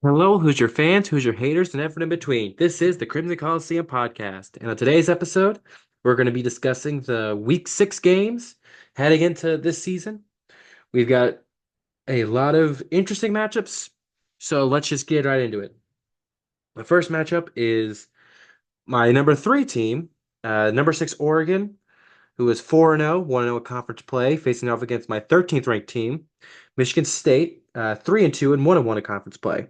Hello, who's your fans, who's your haters, and everything in between. This is the Crimson Coliseum podcast. And on today's episode, we're going to be discussing the week 6 games heading into this season. We've got a lot of interesting matchups, so let's just get right into it. The first matchup is my number 3 team, number 6 Oregon, who is 4-0, 1-0 in conference play, facing off against my 13th ranked team, Michigan State, 3-2 and 1-1 in conference play.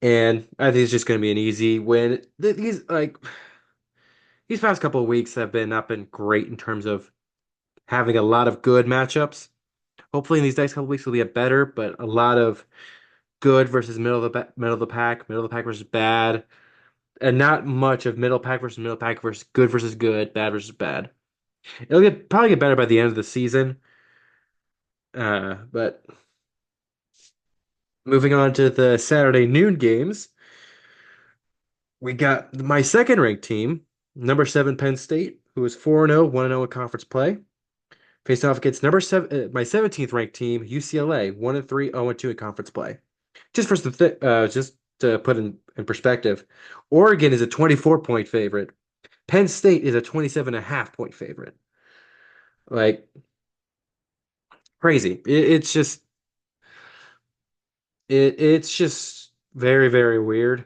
And I think it's just going to be an easy win. These past couple of weeks have been not been great in terms of having a lot of good matchups. Hopefully, in these next couple of weeks will be a better, but a lot of good versus middle of the pack, middle of the pack versus bad, and not much of middle pack versus good, bad versus bad. It'll probably get better by the end of the season. But moving on to the Saturday noon games, we got my second ranked team, number 7 Penn State, who is 4-0, 1-0 in conference play, facing off against number 7 my 17th ranked team, UCLA, 1-3, 0-2 in conference play. Just to put in perspective, Oregon is a 24-point favorite. Penn State is a 27.5-point favorite. Like crazy. It's just very, very weird.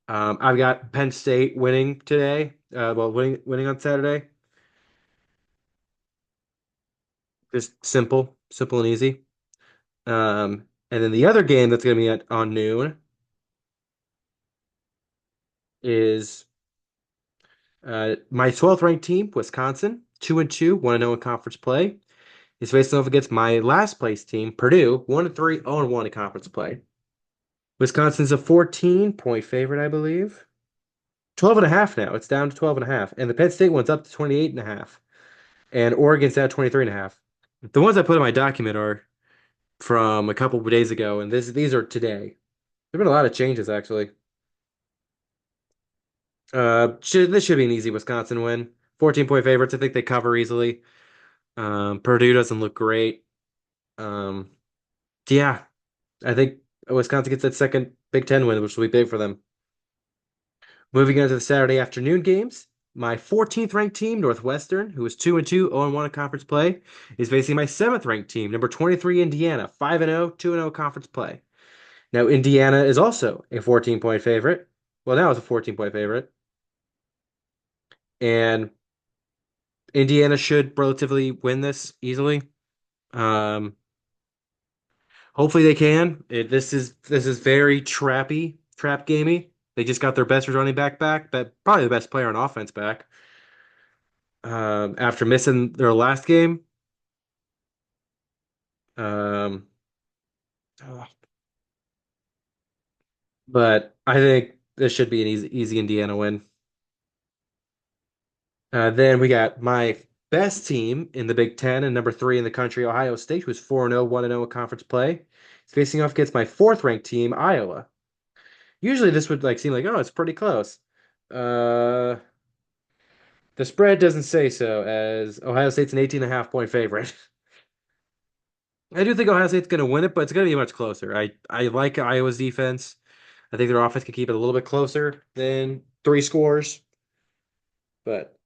I've got Penn State winning today. Winning on Saturday. Just simple and easy. And then the other game that's going to be on noon is my 12th ranked team, Wisconsin, 2-2, 1-0 in conference play, is facing off against my last place team, Purdue, 1-3, 0-1 in conference play. Wisconsin's a 14-point favorite, I believe. 12 and a half now. It's down to 12 and a half. And the Penn State one's up to 28 and a half. And Oregon's at 23 and a half. The ones I put in my document are from a couple of days ago, and these are today. There've been a lot of changes actually. This should be an easy Wisconsin win. 14-point favorites. I think they cover easily. Purdue doesn't look great. Um, yeah, I think Wisconsin gets that second Big Ten win, which will be big for them. Moving on to the Saturday afternoon games, my 14th ranked team, Northwestern, who is 2-2, 0-1 in conference play, is facing my 7th ranked team, number 23 Indiana, 5-0, 2-0 conference play. Now Indiana is also a 14-point favorite. Well, now it's a 14-point favorite, and Indiana should relatively win this easily. Um, Hopefully they can. This is very trap gamey. They just got their best running back, but probably the best player on offense back. After missing their last game. Um, but I think this should be an easy Indiana win. Then we got my best team in the Big Ten and number 3 in the country, Ohio State, who's 4-0, 1-0 in conference play. It's facing off against my 4th ranked team, Iowa. Usually this would seem like, oh, it's pretty close. Uh, the spread doesn't say so, as Ohio State's an 18.5-point favorite. I do think Ohio State's going to win it, but it's going to be much closer. I like Iowa's defense. I think their offense can keep it a little bit closer than 3 scores, but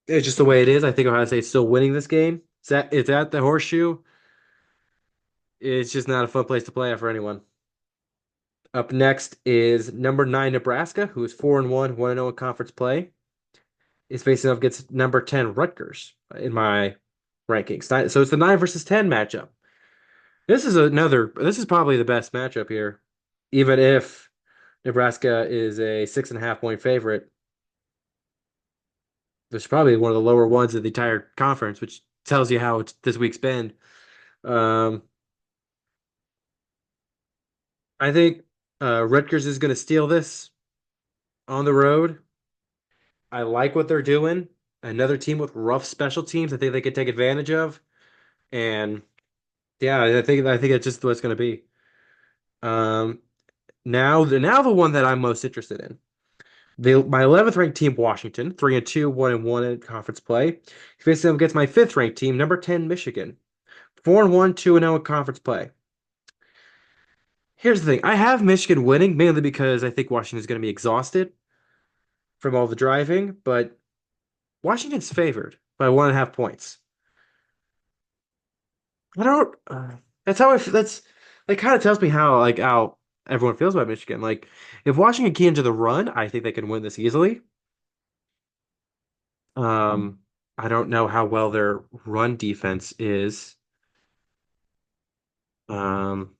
it's just the way it is. I think Ohio State's still winning this game. It's at the Horseshoe. It's just not a fun place to play for anyone. Up next is number 9 Nebraska, who is 4-1, 1-0 in conference play. Is facing up against number 10 Rutgers in my rankings. So it's the 9 versus 10 matchup. This is probably the best matchup here, even if Nebraska is a 6.5-point favorite. This is probably one of the lower ones of the entire conference, which tells you how this week's been. Um, I think Rutgers is going to steal this on the road. I like what they're doing. Another team with rough special teams, I think they could take advantage of. And yeah, I think it's just what it's going to be. Um, now the one that I'm most interested in. My 11th ranked team, Washington, 3-2, 1-1 in conference play. Facing up against my 5th ranked team, number 10, Michigan, 4-1, 2-0 in conference play. Here's the thing. I have Michigan winning mainly because I think Washington's going to be exhausted from all the driving, but Washington's favored by 1.5 points. I don't. That's how I. That's that kind of tells me how everyone feels about Michigan. Like if Washington key into the run, I think they can win this easily. Um, I don't know how well their run defense is. Um,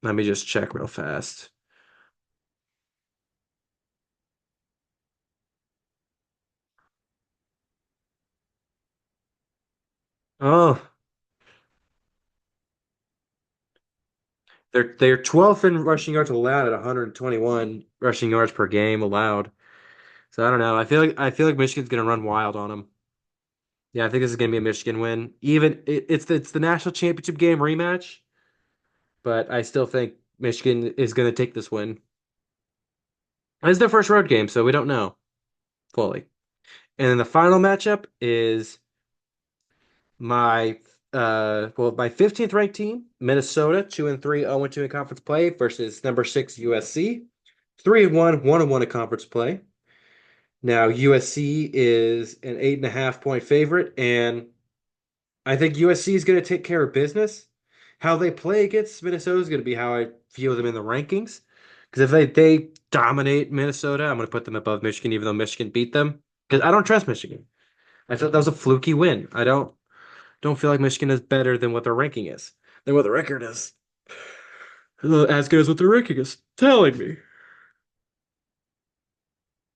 Let me just check real fast. Oh, they're 12th in rushing yards allowed at 121 rushing yards per game allowed. So I don't know. I feel like Michigan's gonna run wild on them. Yeah, I think this is gonna be a Michigan win. Even it's the national championship game rematch, but I still think Michigan is gonna take this win. It's their first road game, so we don't know fully. And then the final matchup is my my 15th ranked team, Minnesota, 2-3, 0-2 in conference play versus number 6 USC, 3-1, 1-1 in conference play. Now USC is an 8.5 point favorite, and I think USC is going to take care of business. How they play against Minnesota is going to be how I feel them in the rankings. Because if they dominate Minnesota, I'm going to put them above Michigan, even though Michigan beat them. Because I don't trust Michigan. I thought that was a fluky win. I don't feel like Michigan is better than what their ranking is, than what the record is. As good as what their ranking is telling me.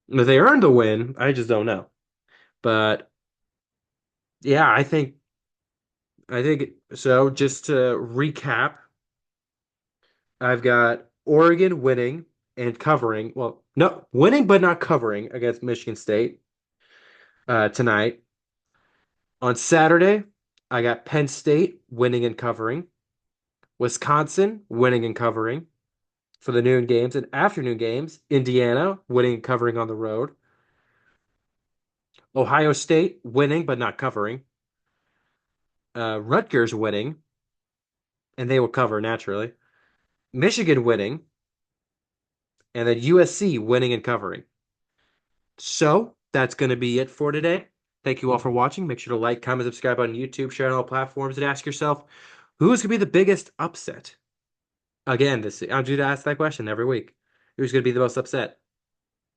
If they earned the win, I just don't know. But yeah, I think so. Just to recap, I've got Oregon winning and covering. Well, no, winning but not covering against Michigan State tonight. On Saturday, I got Penn State winning and covering, Wisconsin winning and covering for the noon games and afternoon games, Indiana winning and covering on the road, Ohio State winning but not covering, Rutgers winning, and they will cover naturally, Michigan winning, and then USC winning and covering. So that's going to be it for today. Thank you all for watching. Make sure to like, comment, subscribe on YouTube, share on all platforms, and ask yourself who's going to be the biggest upset. Again, I'm due to ask that question every week. Who's going to be the most upset?